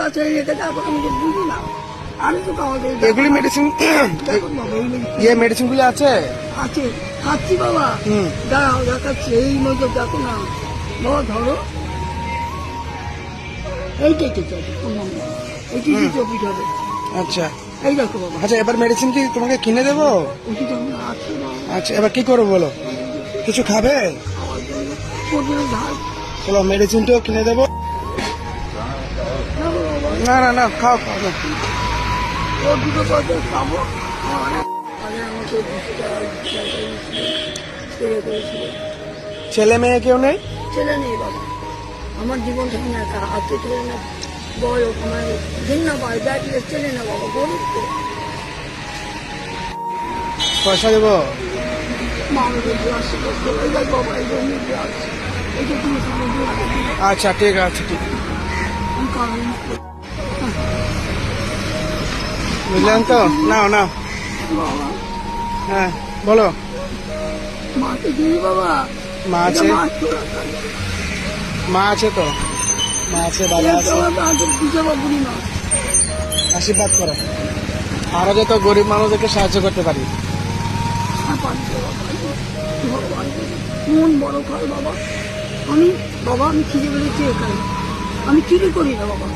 আছে রেখেছে, এখন আমি তো বুঝি না। আমি তো কাউকে এগুলি মেডিসিন দেখুন বাবা, এই medicine ইয়ে মেডিসিন গুলি আছে? আছে, খাচ্ছি বাবা। হুম। দাঁড়াও দেখাচ্ছি, এই মতো দেখো না বাবা, ধরো এইটাই তো চলছে, এইটাই তো চপিট হবে। আচ্ছা এই দেখো বাবা, আচ্ছা, এবার মেডিসিন কি তোমাকে কিনে দেবো? ওষুধ আমার আছে বাবা, আচ্ছা, এবার কি করবো বলো? কিছু খাবে? খাওয়ার জন্য প্রচুর ধার। চলো মেডিসিনটাও কিনে দেবো। খাবো বাবা, না না না, খাও খাও না। ও দুটো পয়সা খাবো। আগে আমাকে 200 টাকা ছেড়ে করেছিল। ছেলে মেয়ে কেউ নেই? ছেলে নেই বাবা, আমার জীবন থেকে না একা হাতে ছেলে না, বড় আমার ঘৃণা পায়, দেখলে ছেলে না বাবা, গরিব তো। পয়সা দেবো? মানুষের যে আসছে কষ্ট, এই দেখ বাবা, এই জন্য যে আসছে, এই যে তুমি সামনে দিয়ে আসছে, আচ্ছা ঠিক আছে, ঠিক আছে। আমি কারণ বুঝলেন তো? নাও নাও। বাবা, হ্যাঁ বলো। মাকে দিই বাবা, মা আছে? এটা মাছ তোলা থাকে। মা আছে তো? মা আছে, বাবা আছে। বুঝি না, আশীর্বাদ করো, আমরা যত গরিব মানুষদেরকে সাহায্য করতে পারি। মন বড় খায় বাবা। আমি বাবা, আমি খিদে পেলেছি এখানে, আমি চুরি করি না বাবা।